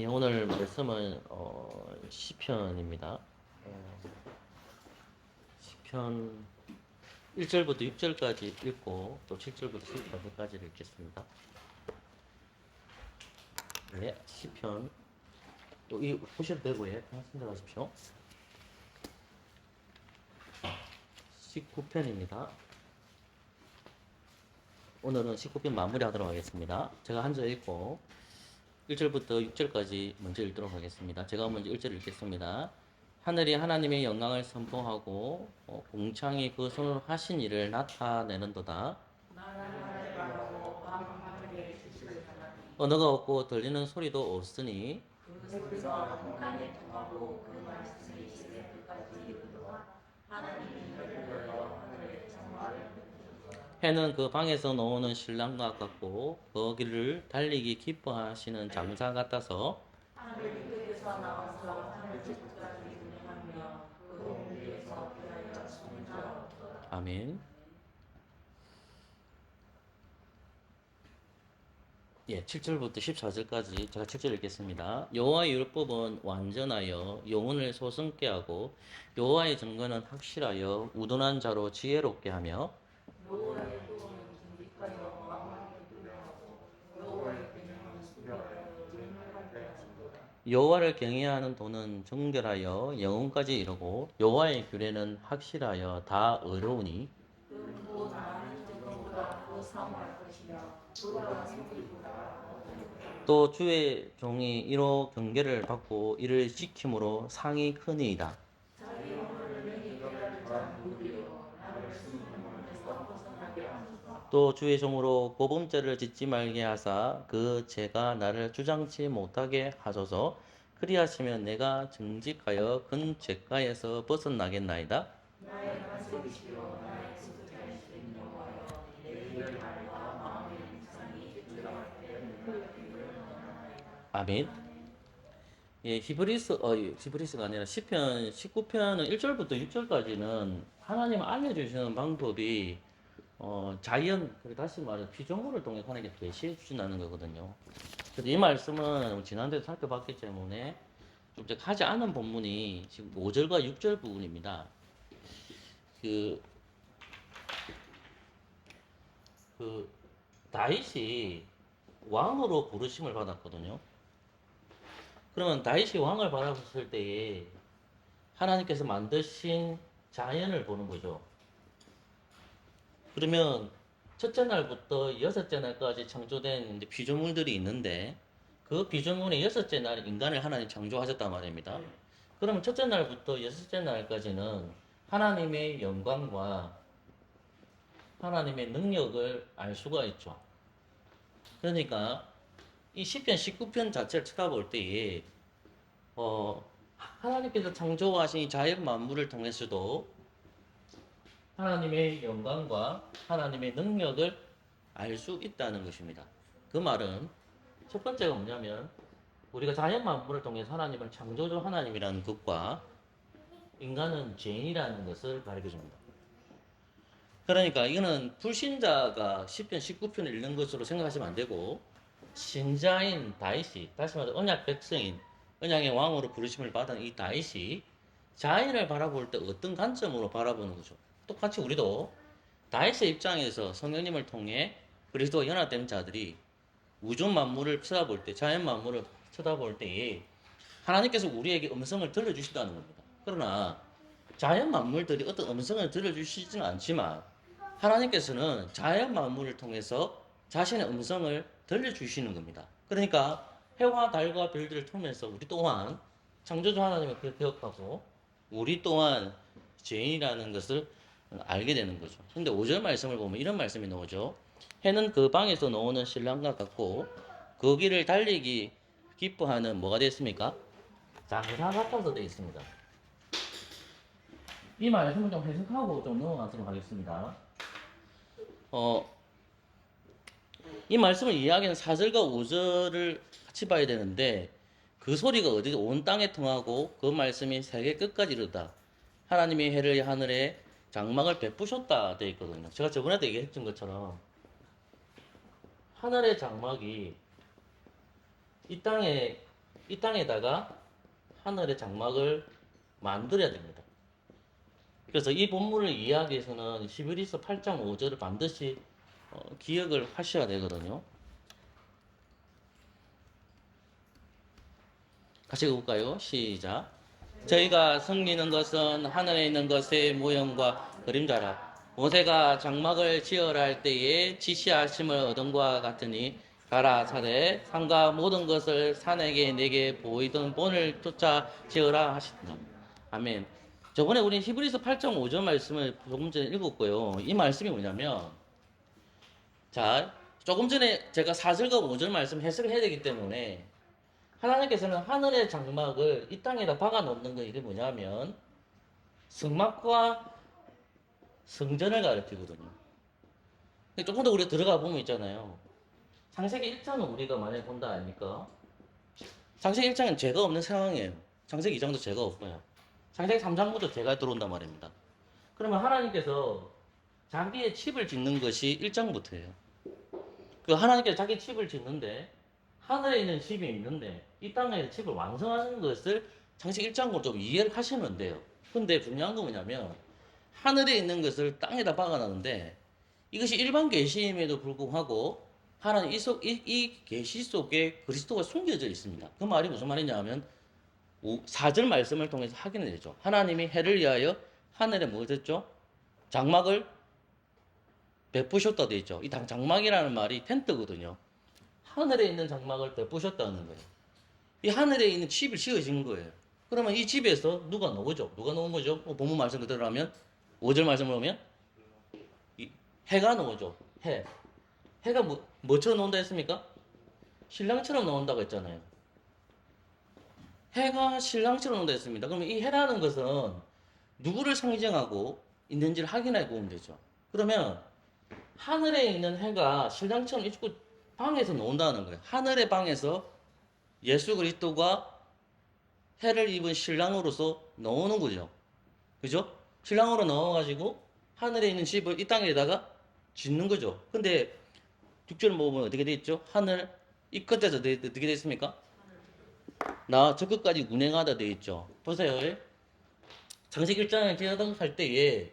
예, 오늘 말씀은 시편입니다. 시편 1절부터 6절까지 읽고 또 7절부터 14절까지를 읽겠습니다. 네, 시편 또 이 보셔도 되고요. 선택하십시오. 19편입니다. 오늘은 19편 마무리하도록 하겠습니다. 제가 한 절 읽고 1절부터 6절까지 먼저 읽도록 하겠습니다. 제가 먼저 1절 읽겠습니다. 하늘이 하나님의 영광을 선포하고 공창이 그 손으로 하신 일을 나타내는도다. 언어가 없고 들리는 소리도 없으니 해는 그 방에서 노는 신랑과 같고 거기를 달리기 기뻐하시는 장사 같아서 아멘. 예, 7절부터 14절까지 제가 7절 읽겠습니다. 여호와의 율법은 완전하여 영혼을 소성케 하고 여호와의 증거는 확실하여 우둔한 자로 지혜롭게 하며 여호와를 경외하는 도는 정결하여 영혼까지 이르고 여호와의 규례는 확실하여 다 의로우니 또 주의 종이 이로 경계를 받고 이를 지킴으로 상이 크니이다. 또 주의 종으로 고범죄를 짓지 말게 하사 그 죄가 나를 주장치 못하게 하소서. 그리하시면 내가 정직하여 근 죄가에서 벗어나겠나이다. 아멘. 예, 히브리스가 아니라 시편 19편은 1절부터 6절까지는 하나님 알려주시는 방법이 자연, 다시 말해 피조물을 통해 하나님께 계시해 주신다는 거거든요. 그래서 이 말씀은 지난주에 살펴봤기 때문에 좀 제가 하지 않은 본문이 지금 5절과 6절 부분입니다. 그, 다윗이 왕으로 부르심을 받았거든요. 그러면 다윗이 왕을 받았을 때에 하나님께서 만드신 자연을 보는 거죠. 그러면 첫째 날부터 여섯째 날까지 창조된 피조물들이 있는데 그 피조물의 여섯째 날 인간을 하나님 창조하셨단 말입니다. 그러면 첫째 날부터 여섯째 날까지는 하나님의 영광과 하나님의 능력을 알 수가 있죠. 그러니까 이 시편 19편 자체를 쳐다볼 때에 하나님께서 창조하신 자연 만물을 통해서도 하나님의 영광과 하나님의 능력을 알 수 있다는 것입니다. 그 말은 첫 번째가 뭐냐면 우리가 자연 만물을 통해서 하나님을 창조주 하나님이라는 것과 인간은 죄인이라는 것을 가르쳐줍니다. 그러니까 이거는 불신자가 시편 19편을 읽는 것으로 생각하시면 안 되고 신자인 다윗이, 다시 말해서 언약 백성인 언약의 왕으로 부르심을 받은 이 다윗이 자연을 바라볼 때 어떤 관점으로 바라보는 거죠. 똑같이 우리도 다윗의 입장에서 성령님을 통해 그리스도와 연합된 자들이 우주 만물을 쳐다볼 때, 자연 만물을 쳐다볼 때에 하나님께서 우리에게 음성을 들려주신다는 겁니다. 그러나 자연 만물들이 어떤 음성을 들려주시지는 않지만 하나님께서는 자연 만물을 통해서 자신의 음성을 들려주시는 겁니다. 그러니까 해와 달과 별들을 통해서 우리 또한 창조주 하나님을 기억하고 우리 또한 죄인이라는 것을 알게 되는 거죠. 근데 5절 말씀을 보면 이런 말씀이 나오죠. 해는 그 방에서 나오는 신랑과 같고 거기를 달리기 기뻐하는 뭐가 됐습니까? 장사 같아서 되어 있습니다. 이 말씀을 좀 해석하고 좀 넘어가도록 하겠습니다. 이 말씀을 이해하기는 4절과 5절을 같이 봐야 되는데 그 소리가 어디 온 땅에 통하고 그 말씀이 세계 끝까지 이르다. 하나님이 해를 하늘에 장막을 베푸셨다 되어 있거든요. 제가 저번에도 얘기했던 것처럼 하늘의 장막이 이 땅에 이 땅에다가 하늘의 장막을 만들어야 됩니다. 그래서 이 본문을 이해하기 위해서는 히브리서 8장 5절을 반드시 기억을 하셔야 되거든요. 같이 읽어볼까요? 시작. 저희가 섬기는 것은 하늘에 있는 것의 모형과 그림자라. 모세가 장막을 지으라 할 때에 지시하심을 얻은 것과 같으니 가라 사대 산과 모든 것을 산에게 내게 보이던 본을 쫓아 지으라 하시더라. 아멘. 저번에 우리 히브리서 8장 5절 말씀을 조금 전에 읽었고요. 이 말씀이 뭐냐면, 자, 조금 전에 제가 4절과 5절 말씀 해석을 해야 되기 때문에 하나님께서는 하늘의 장막을 이 땅에다 박아 놓는 거 이게 뭐냐면 성막과 성전을 가리키거든요. 조금 더 우리가 들어가 보면 있잖아요. 창세기 1장은 우리가 만약에 본다 아닙니까? 창세기 1장은 죄가 없는 상황이에요. 창세기 2장도 죄가 없고요. 창세기 3장부터 죄가 들어온단 말입니다. 그러면 하나님께서 자기의 칩을 짓는 것이 1장부터예요. 그 하나님께서 자기 칩을 짓는데 하늘에 있는 칩이 있는데 이 땅에 칩을 완성하는 것을 창세기 1장으로 좀 이해를 하시면 돼요. 근데 중요한 건 뭐냐면 하늘에 있는 것을 땅에다 박아놨는데 이것이 일반 계시임에도 불구하고 하나님 이 계시 속에 그리스도가 숨겨져 있습니다. 그 말이 무슨 말이냐 하면 4절 말씀을 통해서 확인이 되죠. 하나님이 해를 위하여 하늘에 뭐 됐죠? 장막을 베푸셨다 돼 있죠. 이 장막이라는 말이 텐트거든요. 하늘에 있는 장막을 베푸셨다는 거예요. 이 하늘에 있는 집이 지어진 거예요. 그러면 이 집에서 누가 나오죠? 누가 나온 거죠? 본문 말씀 그대로 하면 5절 말씀을 보면 해가 나오죠. 해가 뭐처럼 나온다 했습니까? 신랑처럼 나온다고 했잖아요. 해가 신랑처럼 나온다 했습니다. 그러면 이 해라는 것은 누구를 상징하고 있는지를 확인해 보면 되죠. 그러면 하늘에 있는 해가 신랑처럼 입고 방에서 나온다는 거예요. 하늘의 방에서 예수 그리스도가 해를 입은 신랑으로서 나오는 거죠. 그죠? 신랑으로 나와가지고 하늘에 있는 집을 이 땅에다가 짓는 거죠. 근데 6절 보면 어떻게 돼 있죠? 하늘 이 끝에서 어떻게 돼 있습니까? 나 저 끝까지 운행하다 돼 있죠. 보세요. 창세기 1장을 기억할 때에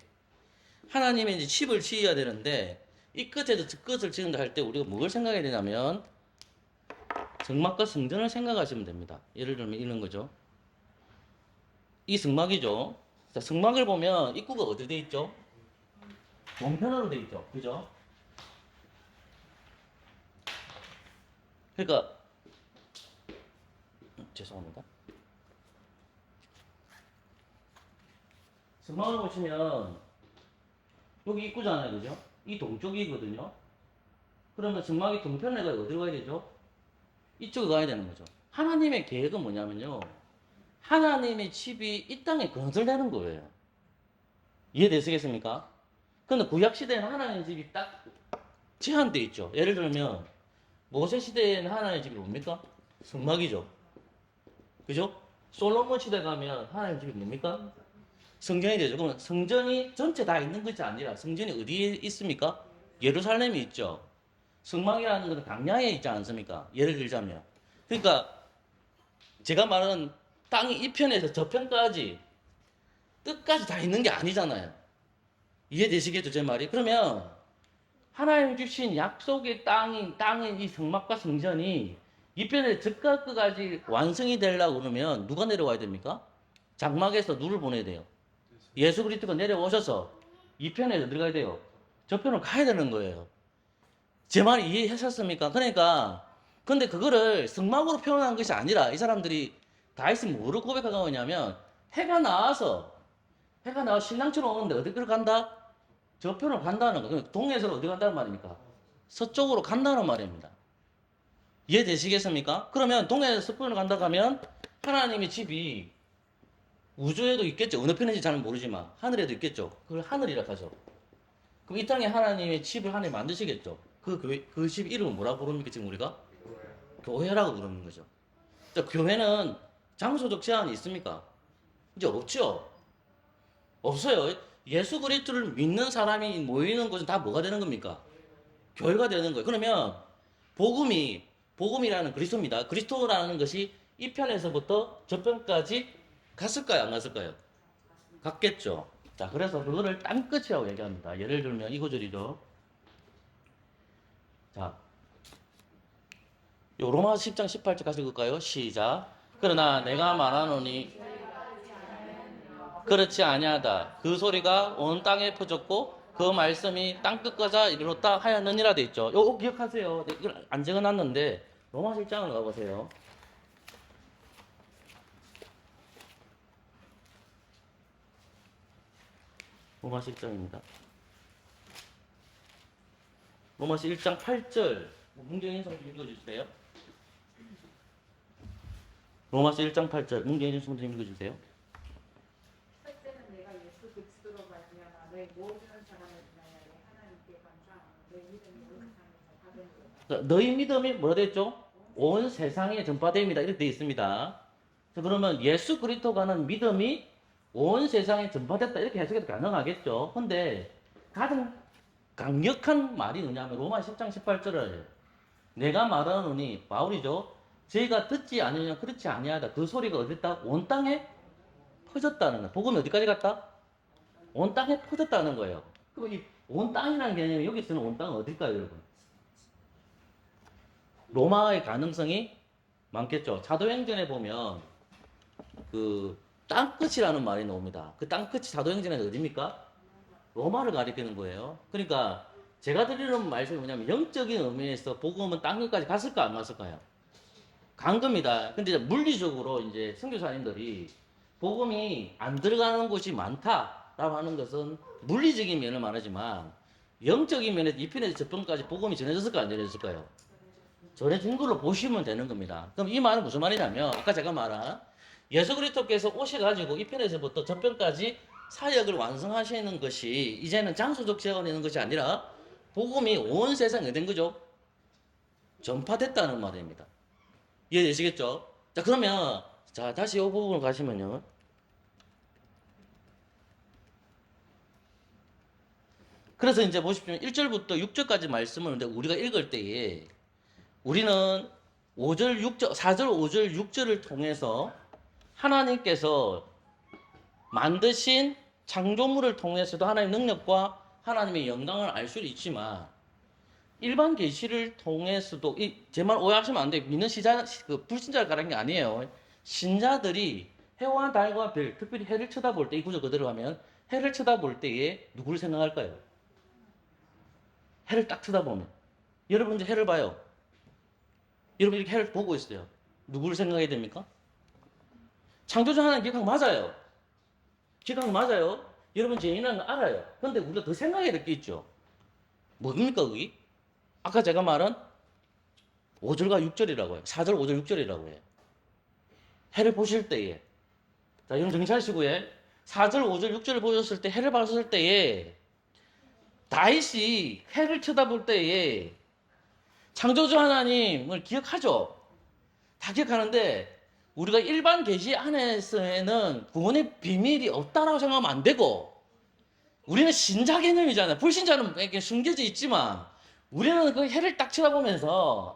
하나님의 이제 집을 지어야 되는데 이 끝에서 저 끝을 지은다 할 때 우리가 뭘 생각해야 되냐면 성막과 성전을 생각하시면 됩니다. 예를 들면 이런 거죠. 이 성막이죠. 자, 성막을 보면 입구가 어디 돼 있죠? 동편으로 돼 있죠. 그죠? 그러니까 죄송합니다. 성막을 보시면 여기 입구잖아요. 그죠? 이 동쪽이거든요. 그러면 성막이 동편에 가야 어디로 가야 되죠? 이쪽으로 가야 되는 거죠. 하나님의 계획은 뭐냐면요. 하나님의 집이 이 땅에 건설되는 거예요. 이해되시겠습니까? 근데 구약시대에는 하나님의 집이 딱 제한되어 있죠. 예를 들면 모세시대에는 하나님의 집이 뭡니까? 성막이죠. 그죠? 솔로몬 시대 가면 하나님의 집이 뭡니까? 성전이 되죠. 그러면 성전이 전체 다 있는 것이 아니라 성전이 어디에 있습니까? 예루살렘이 있죠. 성막이라는 것은 광야에 있지 않습니까? 예를 들자면. 그러니까 제가 말하는 땅이 이 편에서 저 편까지 끝까지 다 있는 게 아니잖아요. 이해되시겠죠, 제 말이? 그러면 하나님 주신 약속의 땅인 이 성막과 성전이 이 편에 저까 끝까지 완성이 되려고 그러면 누가 내려와야 됩니까? 장막에서 누를 보내야 돼요. 예수 그리스도가 내려오셔서 이 편에 들어가야 돼요. 저 편으로 가야 되는 거예요. 제 말 이해하셨습니까? 그러니까 근데 그거를 성막으로 표현한 것이 아니라 이 사람들이 다 있으면 뭐를 고백하고 있냐면 해가 나와서 신랑처럼 오는데 어디로 간다? 저 편으로 간다는 거. 그러니까 동에서 어디 간다는 말입니까? 서쪽으로 간다는 말입니다. 이해되시겠습니까? 그러면 동에서 서편으로 간다고 하면 하나님의 집이 우주에도 있겠죠. 어느 편인지 잘 모르지만 하늘에도 있겠죠. 그걸 하늘이라 하죠. 그럼 이 땅에 하나님의 집을 하나님 만드시겠죠. 그 집 이름은 뭐라고 부릅니까? 지금 우리가? 교회라고 부르는 거죠. 교회는 장소적 제한이 있습니까? 이제 없죠. 없어요. 예수 그리스도를 믿는 사람이 모이는 곳은 다 뭐가 되는 겁니까? 교회가 되는 거예요. 그러면 복음이라는 그리스도입니다. 그리스도라는 것이 이 편에서부터 저 편까지 갔을까요? 안 갔을까요? 갔겠죠. 자, 그래서 그거를 땅끝이라고 얘기합니다. 예를 들면 이 구절이죠. 자, 요 로마 10장 18절 가서 읽을까요? 시작. 그러나 내가 말하노니 그렇지 아니하다. 그 소리가 온 땅에 퍼졌고 그 말씀이 땅끝까지 이르렀다 하였느니라 돼 있죠. 요거 기억하세요. 네, 이걸 안 적어놨는데 로마 10장을 가보세요. 로마 10장입니다. 로마서 1장 8절 문경인 성경 읽어주세요. 로마서 1장 8절 문경인 성경 읽어주세요. 첫째는 내가 예수 그리스도로 말미암아 너희 모든 사람을 위하여 하나님께 감사하며 너희 믿음이 온 세상에 전파된 것이다. 너희 믿음이 뭐라 됐죠? 온 세상에 전파됩니다. 이렇게 되어 있습니다. 자, 그러면 예수 그리스도가는 믿음이 온 세상에 전파됐다 이렇게 해석해도 가능하겠죠. 근데 가장 강력한 말이 뭐냐면 로마 10장 18절을 내가 말하노니 바울이죠. 저희가 듣지 않으면 그렇지 아니하다. 그 소리가 어딨다? 온 땅에 퍼졌다는 거예요. 복음이 어디까지 갔다? 온 땅에 퍼졌다는 거예요. 그럼 이 온 땅이라는 개념이 여기 쓰는 온 땅은 어딜까요, 여러분? 로마의 가능성이 많겠죠. 사도행전에 보면 그 땅끝이라는 말이 나옵니다. 그 땅끝이 사도행전에서 어디입니까? 로마를 가리키는 거예요. 그러니까 제가 드리는 말씀이 뭐냐면 영적인 의미에서 복음은 땅끝까지 갔을까 안 갔을까요? 간 겁니다. 근데 이제 물리적으로 이제 선교사님들이 복음이 안 들어가는 곳이 많다라고 하는 것은 물리적인 면을 말하지만 영적인 면에서 이 편에서 저 편까지 복음이 전해졌을까 안 전해졌을까요? 전해진 걸로 보시면 되는 겁니다. 그럼 이 말은 무슨 말이냐면 아까 제가 말한 예수 그리스도께서 오셔가지고 이 편에서부터 저 편까지 사역을 완성하시는 것이 이제는 장소적 제한이 있는 것이 아니라 복음이 온 세상에 된 거죠. 전파됐다는 말입니다. 이해되시겠죠? 자, 그러면 자 다시 이 부분을 가시면요. 그래서 이제 보십시오. 1절부터 6절까지 말씀을 우리가 읽을 때에 우리는 5절, 6절, 4절, 5절, 6절을 통해서 하나님께서 만드신 창조물을 통해서도 하나님의 능력과 하나님의 영광을 알 수 있지만 일반 계시를 통해서도 제 말 오해하시면 안 돼요. 믿는 불신자를 가는 게 아니에요. 신자들이 해와 달과 별, 특별히 해를 쳐다볼 때 이 구절 그대로 하면 해를 쳐다볼 때에 누구를 생각할까요? 해를 딱 쳐다보면 여러분 이제 해를 봐요. 여러분 이렇게 해를 보고 있어요. 누구를 생각해야 됩니까? 창조주 하나님 기각 맞아요. 기각 맞아요. 여러분 죄인이라는 거 알아요. 근데 우리가 더 생각해야 될 게 있죠. 뭡니까 그게? 아까 제가 말한 5절과 6절이라고 해요. 4절, 5절, 6절이라고 해요. 해를 보실 때에 자 여러분 정찰하시고 4절, 5절, 6절을 보셨을 때 해를 봤을 때에 다윗이 해를 쳐다볼 때에 창조주 하나님을 기억하죠. 다 기억하는데 우리가 일반 계시 안에서는 구원의 비밀이 없다라고 생각하면 안 되고 우리는 신자 개념이잖아요. 불신자는 이렇게 숨겨져 있지만 우리는 그 해를 딱 쳐다보면서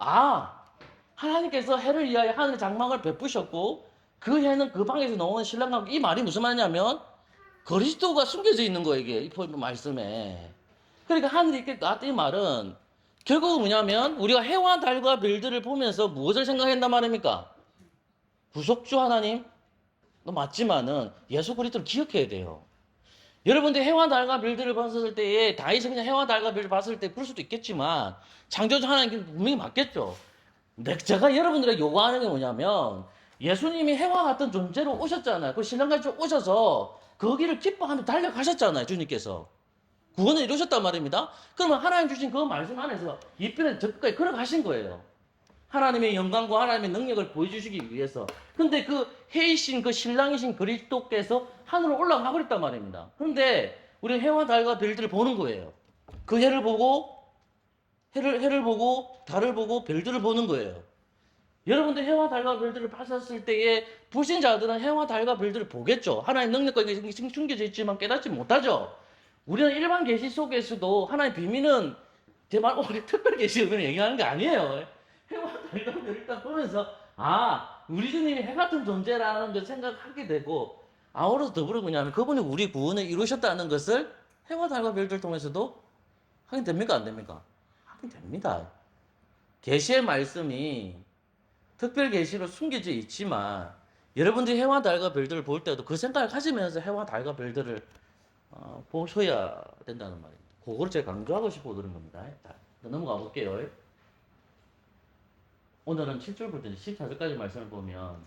하나님께서 해를 위하여 하늘의 장막을 베푸셨고 그 해는 그 방에서 나오는 신랑과 이 말이 무슨 말이냐면 그리스도가 숨겨져 있는 거예요. 이게 이 말씀에. 그러니까 하늘이 이렇게 나왔다 이 말은 결국은 뭐냐면 우리가 해와 달과 별들을 보면서 무엇을 생각한단 말입니까? 구속주 하나님 맞지만은 예수 그리스도를 기억해야 돼요. 여러분들 해와 달과 별들을 봤을 때에 다윗이 그냥 해와 달과 별을 봤을 때 그럴 수도 있겠지만 창조주 하나님 분명히 맞겠죠. 제가 여러분들에게 요구하는 게 뭐냐면 예수님이 해와 같은 존재로 오셨잖아요. 그 신랑같이 오셔서 거기를 기뻐하며 달려가셨잖아요. 주님께서. 구원을 이루셨단 말입니다. 그러면 하나님 주신 그 말씀 안에서 이 편에 저까지 걸어가신 거예요. 하나님의 영광과 하나님의 능력을 보여주시기 위해서. 근데 그 해이신 그 신랑이신 그리스도께서 하늘로 올라가 버렸단 말입니다. 그런데 우리는 해와 달과 별들을 보는 거예요. 그 해를 보고 해를 보고 달을 보고 별들을 보는 거예요. 여러분들 해와 달과 별들을 봤었을 때에 불신자들은 해와 달과 별들을 보겠죠. 하나님의 능력과 이게 숨겨져 있지만 깨닫지 못하죠. 우리는 일반 계시 속에서도 하나님의 비밀은 제 말 오늘 특별 계시 의미를 얘기하는 게 아니에요. 해와 달과 별을 딱 보면서 아, 우리 주님이 해 같은 존재라는 걸 생각하게 되고, 아우러서 더불어 뭐냐면 그분이 우리 구원을 이루셨다는 것을 해와 달과 별들 통해서도 하긴 됩니까? 안 됩니까? 하긴 됩니다. 계시의 말씀이 특별 계시로 숨겨져 있지만 여러분들이 해와 달과 별들을 볼 때도 그 생각을 가지면서 해와 달과 별들을 보셔야 된다는 말입니다. 그걸 제가 강조하고 싶어 그런 겁니다. 자, 넘어가 볼게요. 오늘은 7절부터 14절까지 말씀을 보면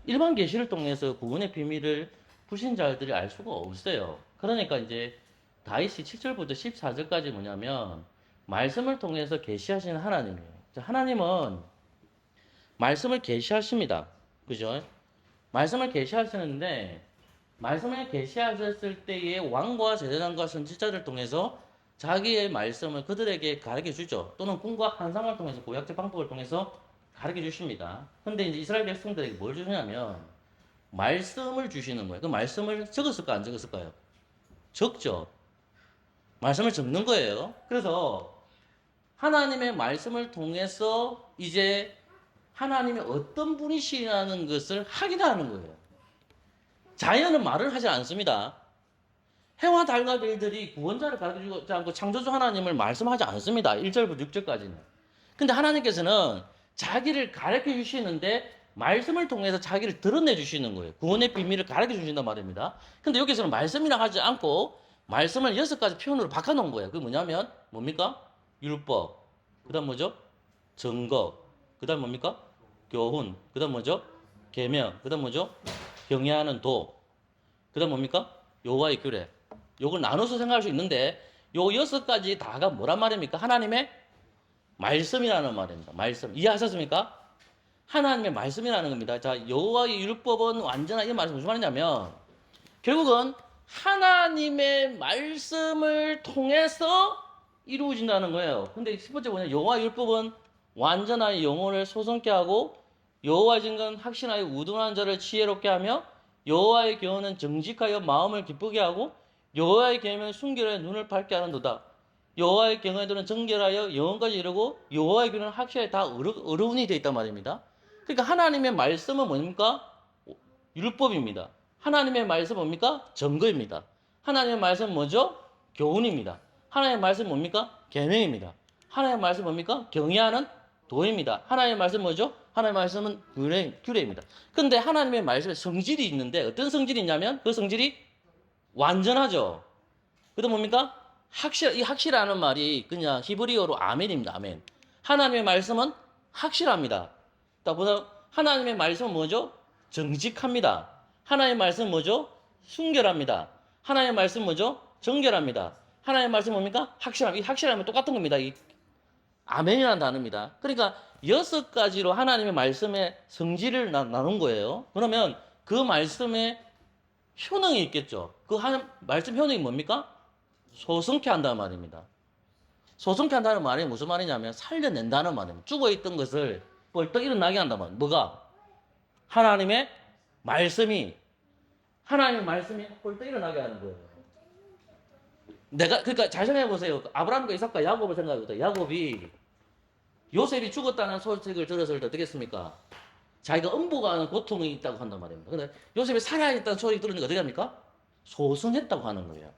일반 계시를 통해서 구원의 비밀을 불신자들이 알 수가 없어요. 그러니까 이제 다윗이 7절부터 14절까지 뭐냐면 말씀을 통해서 계시하시는 하나님이에요. 자, 하나님은 말씀을 계시하십니다. 그죠? 말씀을 계시하시는데 말씀을 계시하셨을 때의 왕과 제사장과 선지자를 통해서 자기의 말씀을 그들에게 가르쳐 주죠. 또는 꿈과 환상을 통해서 구약적 방법을 통해서 가르쳐 주십니다. 근데 이제 이스라엘 백성들에게 뭘 주냐면 말씀을 주시는 거예요. 그 말씀을 적었을까 안 적었을까요? 적죠. 말씀을 적는 거예요. 그래서 하나님의 말씀을 통해서 이제 하나님이 어떤 분이시라는 것을 확인하는 거예요. 자연은 말을 하지 않습니다. 해와 달과 별들이 구원자를 가르쳐주지 않고 창조주 하나님을 말씀하지 않습니다. 1절부터 6절까지는. 근데 하나님께서는 자기를 가르쳐 주시는데 말씀을 통해서 자기를 드러내 주시는 거예요. 구원의 비밀을 가르쳐 주신단 말입니다. 근데 여기서는 말씀이라 하지 않고 말씀을 6가지 표현으로 바꿔놓은 거예요. 그게 뭐냐면 뭡니까? 율법. 그 다음 뭐죠? 증거. 그 다음 뭡니까? 교훈. 그 다음 뭐죠? 계명. 그 다음 뭐죠? 경외하는 도. 그 다음 뭡니까? 여호와의 규례. 요걸 나눠서 생각할 수 있는데 요 6가지 다가 뭐란 말입니까? 하나님의 말씀이라는 말입니다. 말씀. 이해하셨습니까? 하나님의 말씀이라는 겁니다. 자, 여호와의 율법은 완전한 이 말씀 무슨 말이냐면 결국은 하나님의 말씀을 통해서 이루어진다는 거예요. 근데 10번째 뭐냐? 여호와의 율법은 완전한 영혼을 소성케 하고 여호와의 증거는 확신하여 우둔한 자를 지혜롭게 하며 여호와의 교훈은 정직하여 마음을 기쁘게 하고 여호와의 계명은 순결하여 눈을 밝게 하는도다. 여호와의 경외들은 정결하여 영혼까지 이르고 여호와의 교훈은 확실하게 다 어른이 되어 있단 말입니다. 그러니까 하나님의 말씀은 뭡니까? 율법입니다. 하나님의 말씀은 뭡니까? 증거입니다. 하나님의 말씀은 뭐죠? 교훈입니다. 하나님의 말씀은 뭡니까? 계명입니다. 하나님의 말씀은 뭡니까? 경외하는 도입니다. 하나님의 말씀은 뭐죠? 하나님의 말씀은 규례입니다. 근데 하나님의 말씀에 성질이 있는데 어떤 성질이 있냐면 그 성질이 완전하죠. 그다음 뭡니까? 이 확실하는 말이 그냥 히브리어로 아멘입니다. 아멘. 하나님의 말씀은 확실합니다. 보다 하나님의 말씀은 뭐죠? 정직합니다. 하나님의 말씀은 뭐죠? 순결합니다. 하나님의 말씀은 뭐죠? 정결합니다. 하나님의 말씀은 뭡니까? 확실함. 이 확실함은 똑같은 겁니다. 이 아멘이라는 단어입니다. 그러니까 6가지로 하나님의 말씀의 성질을 나눈 거예요. 그러면 그 말씀에 효능이 있겠죠. 그 말씀 효능이 뭡니까? 소성케 한다는 말입니다. 소성케 한다는 말이 무슨 말이냐면 살려낸다는 말입니다. 죽어있던 것을 벌떡 일어나게 한다는 말입니다. 뭐가? 하나님의 말씀이 벌떡 일어나게 하는 거예요. 그러니까 잘 생각해 보세요. 아브라함과 이삭과 야곱을 생각해 보세요. 야곱이 요셉이 죽었다는 소식을 들었을 때 어떻게 했습니까? 자기가 엄보가는 고통이 있다고 한단 말입니다. 근데 요셉이 살아있다는 소리 들으니까 어떻게 합니까? 소승했다고 하는 거예요.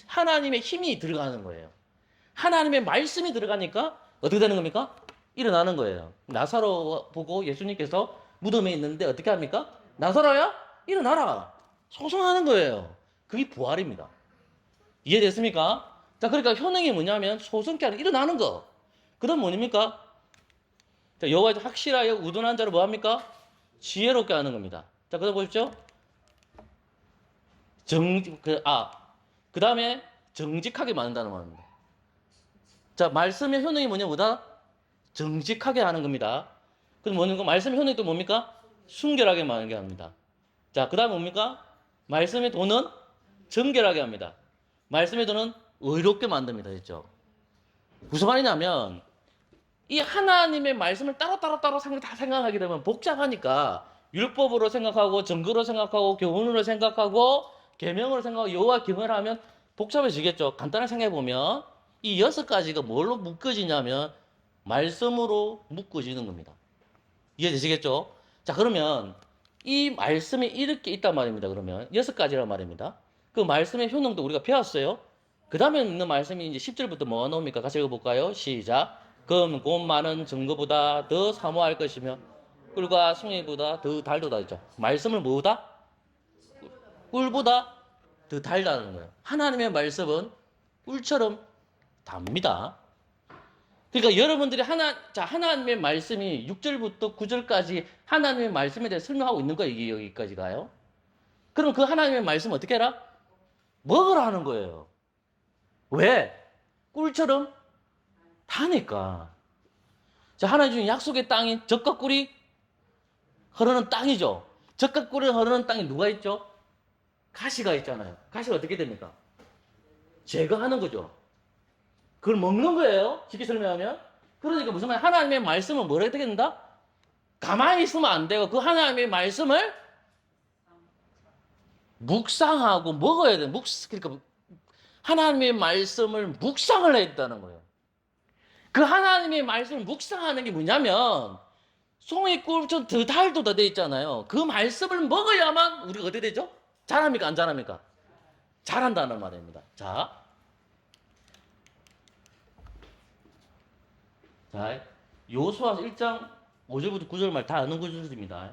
하나님의 힘이 들어가는 거예요. 하나님의 말씀이 들어가니까 어떻게 되는 겁니까? 일어나는 거예요. 나사로 보고 예수님께서 무덤에 있는데 어떻게 합니까? 나사로야? 일어나라. 소승하는 거예요. 그게 부활입니다. 이해됐습니까? 자, 그러니까 효능이 뭐냐면 소승케 하는 일어나는 거. 그 다음 뭐입니까? 자, 여호와의 확실하여 우둔한 자를 뭐합니까? 지혜롭게 하는 겁니다. 자, 그 다음 보십시오. 그 다음에 정직하게 만든다는 말입니다. 자, 말씀의 효능이 뭐다? 정직하게 하는 겁니다. 그럼 뭐는 말씀의 효능이 또 뭡니까? 순결하게 만들게 합니다. 자, 그 다음 뭡니까? 말씀의 도는 정결하게 합니다. 말씀의 도는 의롭게 만듭니다. 됐죠? 무슨 말이냐면 이 하나님의 말씀을 따로 다 생각하게 되면 복잡하니까 율법으로 생각하고 증거로 생각하고 교훈으로 생각하고 계명으로 생각하고 여호와 경외를 하면 복잡해지겠죠. 간단하게 생각해 보면 이 6가지가 뭘로 묶어지냐면 말씀으로 묶어지는 겁니다. 이해되시겠죠? 자, 그러면 이 말씀이 이렇게 있단 말입니다. 그러면 6가지란 말입니다. 그 말씀의 효능도 우리가 배웠어요. 그 다음에 있는 말씀이 이제 10절부터 뭐가 나옵니까? 같이 읽어볼까요? 시작. 그럼 곧 많은 증거보다 더 사모할 것이며 꿀과 송이보다 더 달도다 했죠. 말씀을 뭐보다? 꿀보다 더 달다는 거예요. 하나님의 말씀은 꿀처럼 답니다. 그러니까 여러분들이 하나님의 말씀이 6절부터 9절까지 하나님의 말씀에 대해 설명하고 있는 거예요. 이게 여기까지 가요. 그럼 그 하나님의 말씀 어떻게 해라? 먹으라 하는 거예요. 왜? 꿀처럼 다니까. 자, 하나님 주신 약속의 땅인 젖과 꿀이 흐르는 땅이죠. 젖과 꿀이 흐르는 땅에 누가 있죠? 가시가 있잖아요. 가시가 어떻게 됩니까? 제거하는 거죠. 그걸 먹는 거예요. 쉽게 설명하면. 그러니까 무슨 말? 하나님의 말씀은 뭐라 해야 되겠는가? 가만히 있으면 안 되고 그 하나님의 말씀을 묵상하고 먹어야 돼. 그러니까 하나님의 말씀을 묵상을 해야 된다는 거예요. 그 하나님의 말씀을 묵상하는 게 뭐냐면 송이 꿀처럼 더 달도다 돼 있잖아요. 그 말씀을 먹어야만 우리가 어떻게 되죠? 잘합니까? 안 잘합니까? 잘한다는 말입니다. 자, 요수아 1장 5절부터 9절 말 다 아는 구절입니다.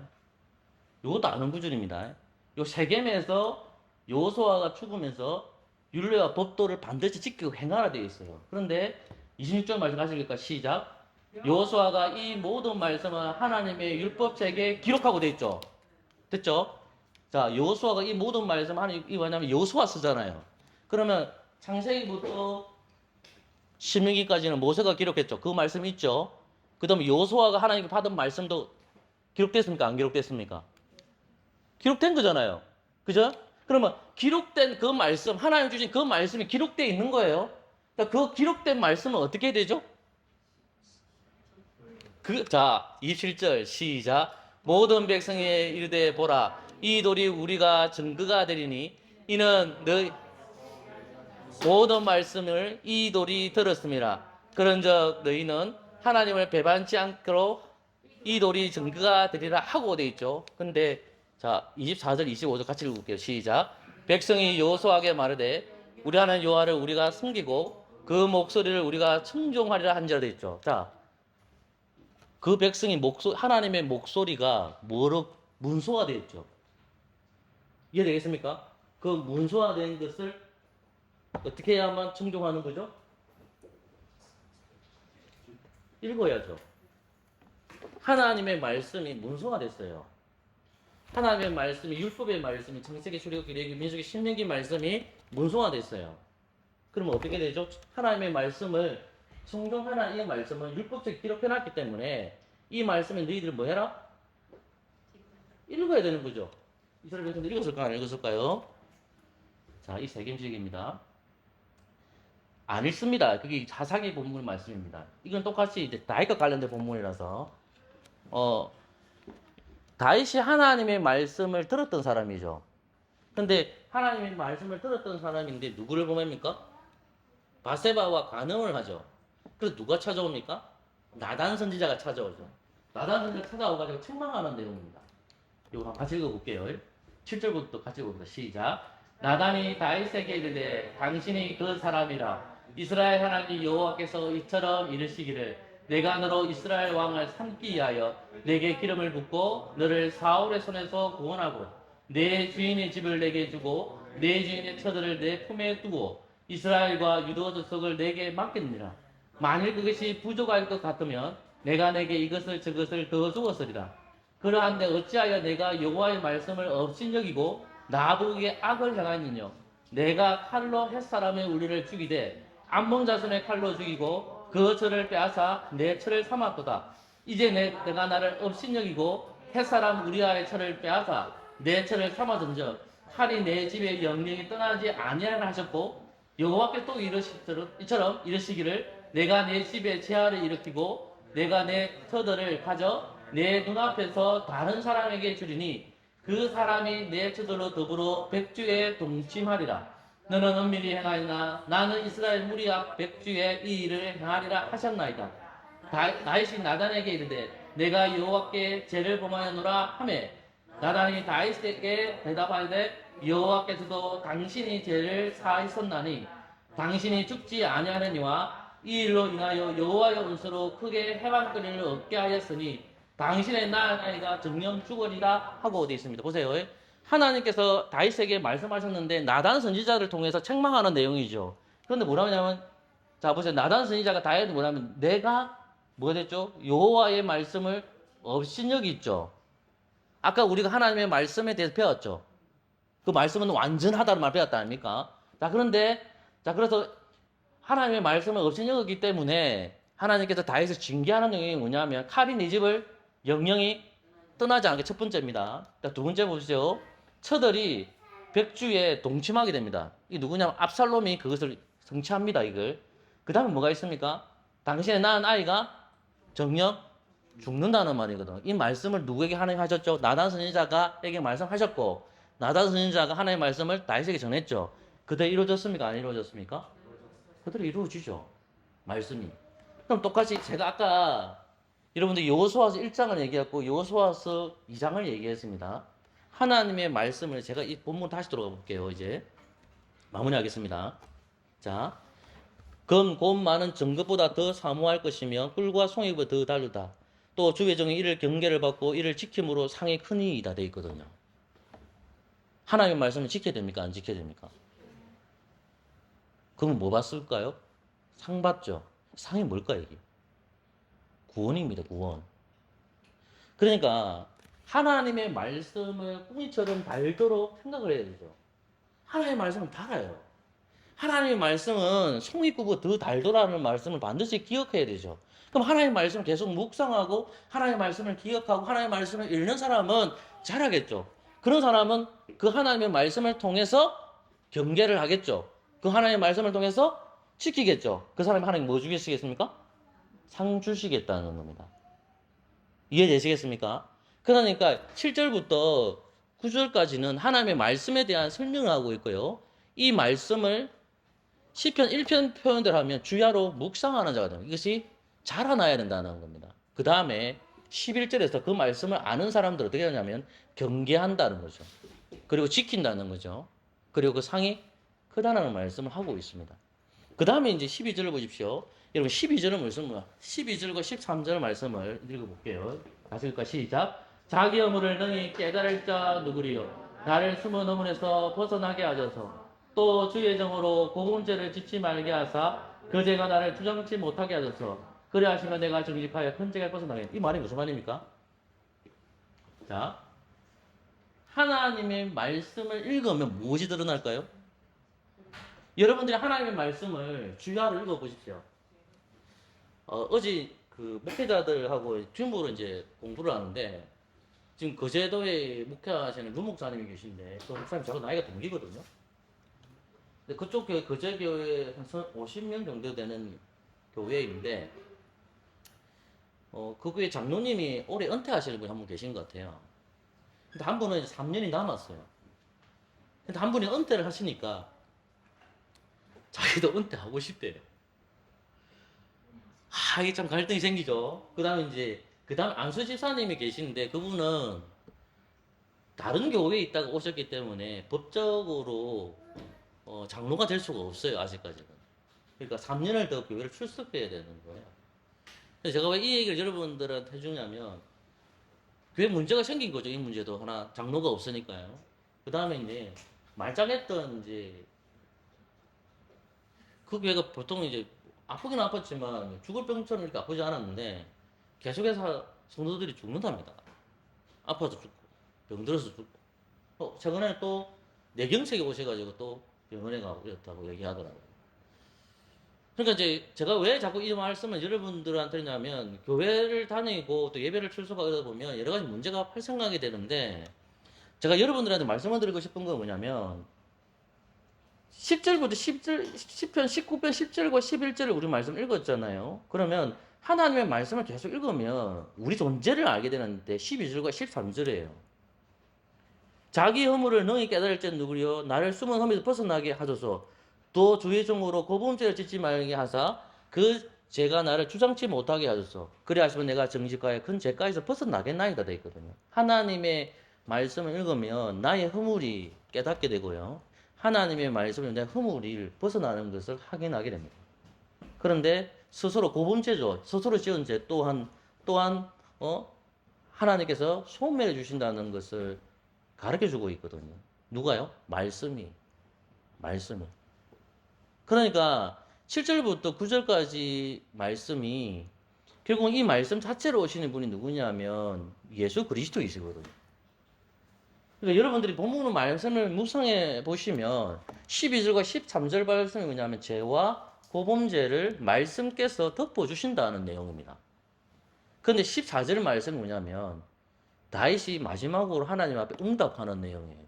요것도 아는 구절입니다. 요 세겜에서 요수아가 죽으면서 율례와 법도를 반드시 지키고 행하라 되어 있어요. 그런데 26절 말씀 같이 읽을까? 시작. 요수아가 이 모든 말씀을 하나님의 율법책에 기록하고 되어 있죠. 됐죠? 자, 요수아가 이 모든 말씀 하나님 이 뭐냐면 요수아 쓰잖아요. 그러면 창세기부터 신명기까지는 모세가 기록했죠. 그 말씀 있죠. 그다음에 요수아가 하나님께 받은 말씀도 기록됐습니까? 안 기록됐습니까? 기록된 거잖아요. 그죠? 그러면 기록된 그 말씀, 하나님 주신 그 말씀이 기록되어 있는 거예요. 그러니까 그 기록된 말씀은 어떻게 되죠? 자, 27절 시작. 모든 백성이 이르되 보라. 이 돌이 우리가 증거가 되리니 이는 너희 모든 말씀을 이 돌이 들었습니다. 그런즉 너희는 하나님을 배반치 않도록 이 돌이 증거가 되리라 하고 돼 있죠. 근데 자 24절 25절 같이 읽을게요. 시작. 백성이 여호수아에게 말하되 우리 하나님 여호와를 우리가 섬기고 그 목소리를 우리가 청종하리라 한지라 돼 있죠. 자, 그 백성이 하나님의 목소리가 뭐로 문서화 되어 있죠. 이해되겠습니까? 그 문서화된 것을 어떻게 해야만 청종하는 거죠? 읽어야죠. 하나님의 말씀이 문서가 됐어요. 하나님의 말씀이 율법의 말씀이 창세기, 출애굽기, 레위기, 민수기, 신명기 말씀이 문서가 됐어요. 그러면 어떻게 되죠? 하나님의 말씀을 청종하는 이 말씀은 율법책에 기록해놨기 때문에 이 말씀에 너희들 뭐 해라? 읽어야 되는 거죠. 이스라엘 백성들 읽었을까요? 안 읽었을까요? 자, 이 세겜식입니다. 안 읽습니다. 그게 사사기 본문 말씀입니다. 이건 똑같이 이제 다윗과 관련된 본문이라서 다윗이 하나님의 말씀을 들었던 사람이죠. 근데 하나님의 말씀을 들었던 사람인데 누구를 범합니까? 바세바와 간음을 하죠. 그래서 누가 찾아옵니까? 나단 선지자가 찾아오죠. 나단 선지자가 찾아와가지고 책망하는 내용입니다. 이거 같이 읽어볼게요. 7절부터 같이 읽어봅니다. 시작. 나단이 다윗에게 이르되 당신이 그 사람이라 이스라엘 하나님 여호와께서 이처럼 이르시기를 내가 너로 이스라엘 왕을 삼기 위하여 내게 기름을 붓고 너를 사울의 손에서 구원하고 내 주인의 집을 내게 주고 내 주인의 처들을 내 품에 두고 이스라엘과 유다 족속을 내게 맡겼느니라. 만일 그것이 부족할 것 같으면 내가 내게 이것을 저것을 더 주었으리라. 그러한데 어찌하여 내가 여호와의 말씀을 업신여기고 나보기에 악을 행하느냐. 내가 칼로 햇사람의 우리를 죽이되 암몬 자손의 칼로 죽이고 그 철을 빼앗아 내 철을 삼았도다. 이제 내가 나를 업신여기고 햇사람 우리아의 철을 빼앗아 내 철을 삼아든즉 칼이 내 집에 영영이 떠나지 아니하라 하셨고 여호와께 또 이처럼 이르시기를 내가 내 집에 재앙을 일으키고 내가 내 터들을 가져 내 눈앞에서 다른 사람에게 주리니 그 사람이 내 처들로 더불어 백주에 동침하리라. 너는 은밀히 행하리나 나는 이스라엘 무리 앞 백주에 이 일을 행하리라 하셨나이다. 다윗이 나단에게 이르되 내가 여호와께 죄를 범하였노라 하매 나단이 다윗에게 대답하되 여호와께서도 당신이 죄를 사하였나니 당신이 죽지 아니하느니와 이 일로 인하여 여호와의 은수로 크게 해방거리를 얻게 하였으니 당신의 나아이가 정령 죽으리라 하고 되어 있습니다. 보세요. 하나님께서 다윗에게 말씀하셨는데 나단 선지자를 통해서 책망하는 내용이죠. 그런데 뭐라 하냐면 자 보세요. 나단 선지자가 다윗한테 뭐냐면 내가 뭐가 됐죠? 여호와의 말씀을 업신여기죠. 아까 우리가 하나님의 말씀에 대해서 배웠죠. 그 말씀은 완전하다는 말 배웠다 아닙니까? 자 그런데 자 그래서 하나님의 말씀을 업신여기기 때문에 하나님께서 다윗을 징계하는 내용이 뭐냐면 칼이 네 집을 영영이 떠나지 않게 첫 번째입니다. 자, 두 번째 보세요. 처들이 백주에 동침하게 됩니다. 이 누구냐면 압살롬이 그것을 성취합니다. 이걸. 그 다음에 뭐가 있습니까? 당신의 낳은 아이가 정녕 죽는다는 말이거든. 이 말씀을 누구에게 하나님 하셨죠? 나단 선지자가에게 말씀하셨고 나단 선지자가 하나님의 말씀을 다윗에게 전했죠. 그대로 이루어졌습니까? 안 이루어졌습니까? 그대로 이루어지죠. 말씀이. 그럼 똑같이 제가 아까 여러분들 여호수아서 1장을 얘기했고 여호수아서 2장을 얘기했습니다. 하나님의 말씀을 제가 이 본문 다시 들어가 볼게요. 이제 마무리하겠습니다. 자, 검, 곰 많은 정급보다 더 사모할 것이며 꿀과 송이보다 더 다르다. 또 주의 종이 이를 경계를 받고 이를 지킴으로 상이 크니이다 돼 있거든요. 하나님의 말씀을 지켜야 됩니까? 안 지켜야 됩니까? 그럼 뭐 받을까요? 상 받죠. 상이 뭘까요, 이게? 구원입니다, 구원. 그러니까 하나님의 말씀을 꾸미처럼 달도록 생각을 해야 되죠. 하나님의 말씀은 달아요. 하나님의 말씀은 송이구보다 더 달도라는 말씀을 반드시 기억해야 되죠. 그럼 하나님의 말씀을 계속 묵상하고 하나님의 말씀을 기억하고 하나님의 말씀을 읽는 사람은 잘하겠죠. 그런 사람은 그 하나님의 말씀을 통해서 경계를 하겠죠. 그 하나님의 말씀을 통해서 지키겠죠. 그 사람이 하나님 뭐 주시겠습니까? 상 주시겠다는 겁니다. 이해되시겠습니까? 그러니까 7절부터 9절까지는 하나님의 말씀에 대한 설명을 하고 있고요. 이 말씀을 시편 1편 표현대로 하면 주야로 묵상하는 자가 됩니다. 이것이 자라나야 된다는 겁니다. 그 다음에 11절에서 그 말씀을 아는 사람들 어떻게 하냐면 경계한다는 거죠. 그리고 지킨다는 거죠. 그리고 그 상이 크다는 말씀을 하고 있습니다. 그 다음에 이제 12절을 보십시오. 여러분 12절의 말씀을 12절과 13절 말씀을 읽어볼게요. 다시 읽을까 시작. 자기 허물을 능히 깨달을 자 누구리요? 나를 숨은 허물에서 벗어나게 하셔서 또 주의 정으로 고범죄를 짓지 말게 하사 그 죄가 나를 주장치 못하게 하셔서 그래 하시면 내가 정직하여 큰 죄가 벗어나게. 이 말이 무슨 말입니까? 자, 하나님의 말씀을 읽으면 무엇이 드러날까요? 여러분들이 하나님의 말씀을 주야로 읽어보십시오. 어제 그 목회자들하고 중부로 이제 공부를 하는데 지금 거제도에 목회하시는 루 목사님이 계신데 그 목사님 저하고 나이가 동기거든요. 근데 그쪽 교회 거제교회 한 50명 정도 되는 교회인데 그 교회 장로님이 올해 은퇴하시는 분이 한 분 계신 것 같아요. 근데 한 분은 이제 3년이 남았어요. 근데 한 분이 은퇴를 하시니까 자기도 은퇴하고 싶대요. 이게 참 갈등이 생기죠. 그 다음에 안수 집사님이 계시는데 그분은 다른 교회에 있다가 오셨기 때문에 법적으로 장로가 될 수가 없어요. 아직까지는. 그러니까 3년을 더 교회를 출석해야 되는 거예요. 그래서 제가 왜 이 얘기를 여러분들한테 해주냐면 교회 문제가 생긴 거죠. 이 문제도 하나 장로가 없으니까요. 그 다음에 이제 말짱했던 이제 그 교회가 보통 이제 아프긴 아팠지만 죽을 병처럼 이렇게 아프지 않았는데 계속해서 성도들이 죽는답니다. 아파서 죽고 병들어서 죽고 최근에 또 뇌경색이 오셔가지고 또 병원에 가고 이랬다고 얘기하더라고요. 그러니까 이제 제가 왜 자꾸 이 말씀을 여러분들한테 하냐면 교회를 다니고 또 예배를 출석하다 보면 여러 가지 문제가 발생하게 되는데 제가 여러분들한테 말씀을 드리고 싶은 건 뭐냐면 10절부터 10편 19편 10절과 11절을 우리 말씀 읽었잖아요. 그러면 하나님의 말씀을 계속 읽으면 우리 존재를 알게 되는데 12절과 13절이에요. 자기 허물을 능히 깨달을 자 누구리요? 나를 숨은 험에서 벗어나게 하소서. 또 주의 종으로 고범죄를 짓지 말게 하사 그 제가 나를 주장치 못하게 하셨어. 그래 하시면 내가 정직하여 큰 죄가에서 벗어나겠나이다 돼 있거든요. 하나님의 말씀을 읽으면 나의 허물이 깨닫게 되고요. 하나님의 말씀을 내 허물이 벗어나는 것을 확인하게 됩니다. 그런데 스스로 고범죄죠. 스스로 지은 죄 또한 하나님께서 소멸해 주신다는 것을 가르쳐 주고 있거든요. 누가요? 말씀이. 그러니까 7절부터 9절까지 말씀이 결국 이 말씀 자체로 오시는 분이 누구냐면 예수 그리스도이시거든요. 그러니까 여러분들이 본문의 말씀을 묵상해 보시면 12절과 13절 말씀이 뭐냐면 죄와 고범죄를 말씀께서 덮어주신다는 내용입니다. 그런데 14절 말씀이 뭐냐면 다윗이 마지막으로 하나님 앞에 응답하는 내용이에요.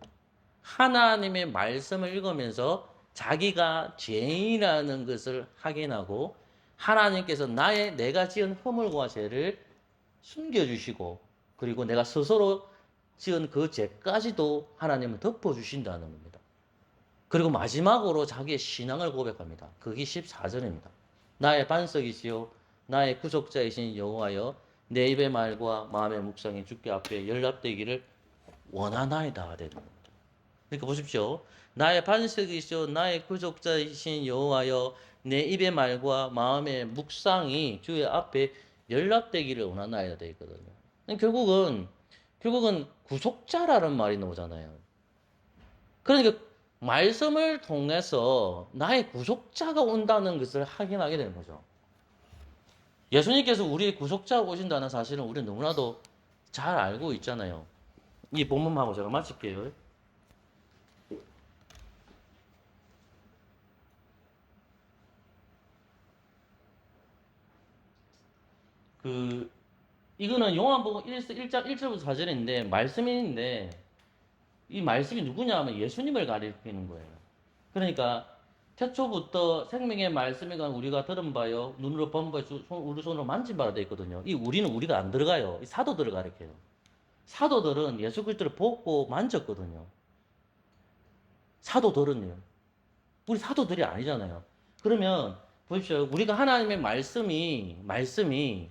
하나님의 말씀을 읽으면서 자기가 죄인이라는 것을 확인하고 하나님께서 내가 지은 허물과 죄를 숨겨주시고 그리고 내가 스스로 지은 그 죄까지도 하나님은 덮어주신다는 겁니다. 그리고 마지막으로 자기의 신앙을 고백합니다. 그게 14절입니다. 나의 반석이시요 나의 구속자이신 여호와여 내 입의 말과 마음의 묵상이 주께 앞에 연락되기를 원하나이다 되는 겁니다. 그러니까 보십시오. 나의 반석이시요 나의 구속자이신 여호와여 내 입의 말과 마음의 묵상이 주의 앞에 연락되기를 원하나이다 되어 있거든요. 결국은 구속자라는 말이 나오잖아요. 그러니까 말씀을 통해서 나의 구속자가 온다는 것을 확인하게 되는 거죠. 예수님께서 우리의 구속자가 오신다는 사실은 우리는 너무나도 잘 알고 있잖아요. 이 본문하고 제가 마칠게요. 이거는 요한복음 1장 1절부터 4절인데 말씀인데 이 말씀이 누구냐 하면 예수님을 가리키는 거예요. 그러니까 태초부터 생명의 말씀이간 우리가 들은 바요 눈으로 본 바요 우리 손으로 만진 바가 되어 있거든요. 이 우리는 우리가 안 들어가요. 이 사도들을 가리켜요. 사도들은 예수 그리스도를 보고 만졌거든요. 사도들은요. 우리 사도들이 아니잖아요. 그러면 보십시오. 우리가 하나님의 말씀이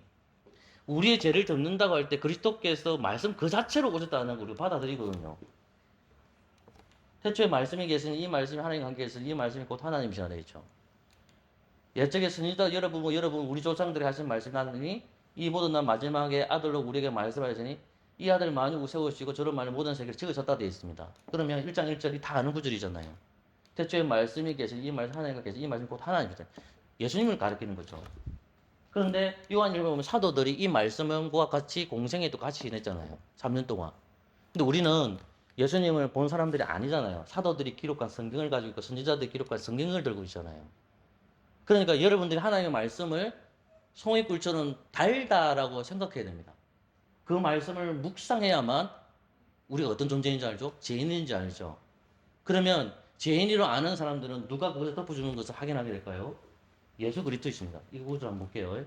우리의 죄를 덮는다고 할 때 그리스도께서 말씀 그 자체로 오셨다는 걸 우리가 받아들이거든요. 태초에 말씀이 계시니 이 말씀이 하나님과 함께 있으니 이 말씀이 곧 하나님이시라 되어 있죠. 옛적에 선지자 여러분 우리 조상들이 하신 말씀 하느니 이 모든 날 마지막에 아들로 우리에게 말씀하시니 이 아들 만유고 세우시고 저런 말을 모든 세계를 지으셨다 되어 있습니다. 그러면 1장 1절이 다 아는 구절이잖아요. 태초에 말씀이 계시니 이 말씀 하나님과 계시니 이 말씀이 곧 하나님이시다. 예수님을 가리키는 거죠. 그런데 요한일보에 보면 사도들이 이 말씀과 같이 공생애도 같이 지냈잖아요. 3년 동안. 근데 우리는 예수님을 본 사람들이 아니잖아요. 사도들이 기록한 성경을 가지고 있고 선지자들이 기록한 성경을 들고 있잖아요. 그러니까 여러분들이 하나님의 말씀을 송이꿀처럼 달다라고 생각해야 됩니다. 그 말씀을 묵상해야만 우리가 어떤 존재인지 알죠? 죄인인지 알죠? 그러면 죄인이로 아는 사람들은 누가 그것을 덮어주는 것을 확인하게 될까요? 예수 그리스도이십니다. 이거 구절 한번 볼게요.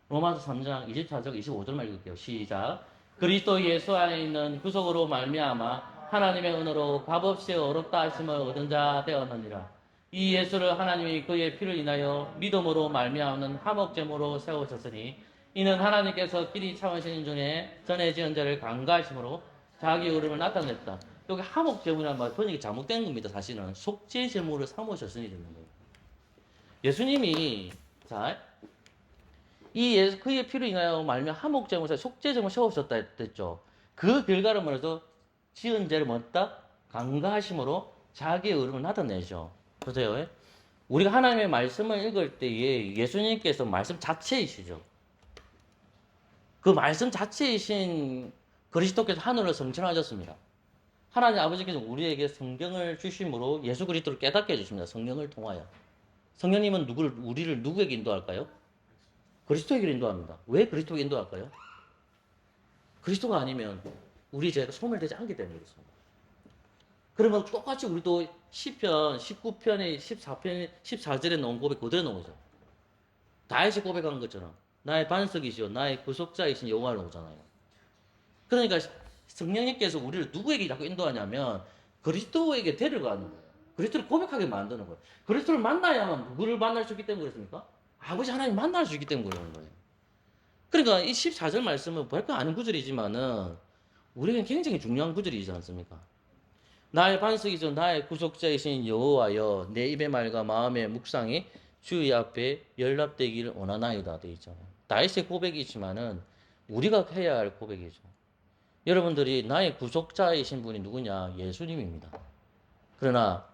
로마서 3장 24절 25절만 읽을게요. 시작. 그리스도 예수 안에 있는 구속으로 말미암아 하나님의 은혜로 값없이 어렵다 하심을 얻은 자 되었느니라. 이 예수를 하나님이 그의 피를 인하여 믿음으로 말미암는 화목제물로 세우셨으니 이는 하나님께서 길이 참으신 중에 전에 지은 자를 간과하심으로 자기 의를 나타냈다. 여기 화목제물이라는 말 번역이 잘못된 겁니다. 사실은 속죄제물을 삼으셨으니 되는 거예요. 예수님이 그의 피를 인하여 말며 화목제물과 속죄제물 세우셨다 했죠. 그 결과를 말해서 지은 죄를 뭐다? 간과하심으로 자기의 의를 나타내죠. 보세요. 우리가 하나님의 말씀을 읽을 때에 예수님께서 말씀 자체이시죠. 그 말씀 자체이신 그리스도께서 하늘을 성천하셨습니다. 하나님 아버지께서 우리에게 성경을 주심으로 예수 그리스도를 깨닫게 해주십니다. 성경을 통하여. 성령님은 우리를 누구에게 인도할까요? 그리스도에게 인도합니다. 왜 그리스도에게 인도할까요? 그리스도가 아니면 우리 죄가 소멸되지 않기 때문에 그렇습니다. 그러면 똑같이 우리도 시편 19편에 14편 14절에 나온 고백 그대로 나오죠. 다윗이 고백한 것처럼 나의 반석이시오 나의 구속자이신 여호와를 나오잖아요. 그러니까 성령님께서 우리를 누구에게 자꾸 인도하냐면 그리스도에게 데려가는 거예요. 그리스도를 고백하게 만드는 거예요. 그리스도를 만나야만 누구를 만날 수 있기 때문에 그렇습니까? 아버지 하나님 만날 수 있기 때문에 그러는 거예요. 그러니까 이 14절 말씀은 별거 아닌 구절이지만은 우리에게 굉장히 중요한 구절이지 않습니까? 나의 반석이죠. 나의 구속자이신 여호와여 내 입의 말과 마음의 묵상이 주의 앞에 연락되기를 원하나이다 돼 있잖아요. 다윗의 고백이지만은 우리가 해야 할 고백이죠. 여러분들이 나의 구속자이신 분이 누구냐? 예수님입니다. 그러나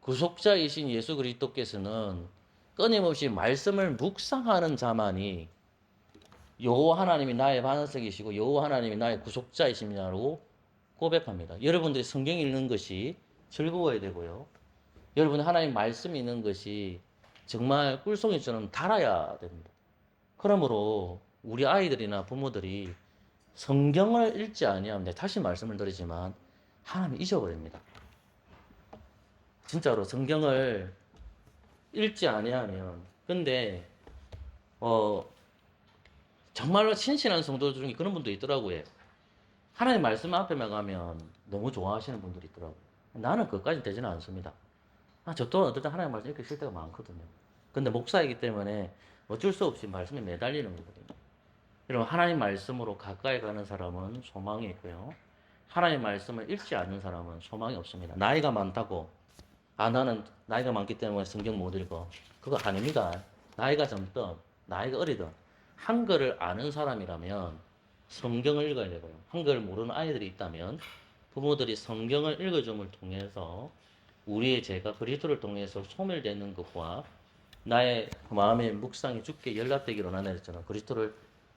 구속자이신 예수 그리스도께서는 끊임없이 말씀을 묵상하는 자만이 여호와 하나님이 나의 반석이시고 여호와 하나님이 나의 구속자이시냐고 고백합니다. 여러분들이 성경 읽는 것이 즐거워야 되고요. 여러분이 하나님 말씀 읽는 것이 정말 꿀송이처럼 달아야 됩니다. 그러므로 우리 아이들이나 부모들이 성경을 읽지 아니하면 다시 말씀을 드리지만 하나님 잊어버립니다. 진짜로 성경을 읽지 아니하면 근데 정말로 신실한 성도 중에 그런 분도 있더라고요. 하나님 말씀 앞에만 가면 너무 좋아하시는 분들이 있더라고요. 나는 그것까지 되지는 않습니다. 저도 어떨 때 하나님 말씀 읽기 싫을 때가 많거든요. 근데 목사이기 때문에 어쩔 수 없이 말씀에 매달리는 거거든요. 여러분 하나님 말씀으로 가까이 가는 사람은 소망이 있고요. 하나님 말씀을 읽지 않는 사람은 소망이 없습니다. 나이가 많다고 나는 나이가 많기 때문에 성경 못 읽어. 그거 아닙니다. 나이가 젊든 나이가 어리든 한글을 아는 사람이라면 성경을 읽어야 되고요. 한글을 모르는 아이들이 있다면 부모들이 성경을 읽어줌을 통해서 우리의 죄가 그리스도를 통해서 소멸되는 것과 나의 마음의 묵상이 주께 연락되기로 나눴잖아. 그리스도를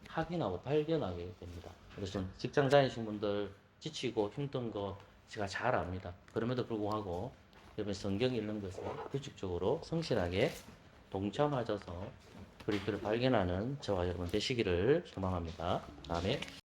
확인하고 발견하게 됩니다. 그래서 직장 다니신 분들 지치고 힘든 거 제가 잘 압니다. 그럼에도 불구하고 여러분 성경 읽는 것을 규칙적으로 성실하게 동참하셔서 그리스도를 발견하는 저와 여러분 되시기를 소망합니다. 아멘.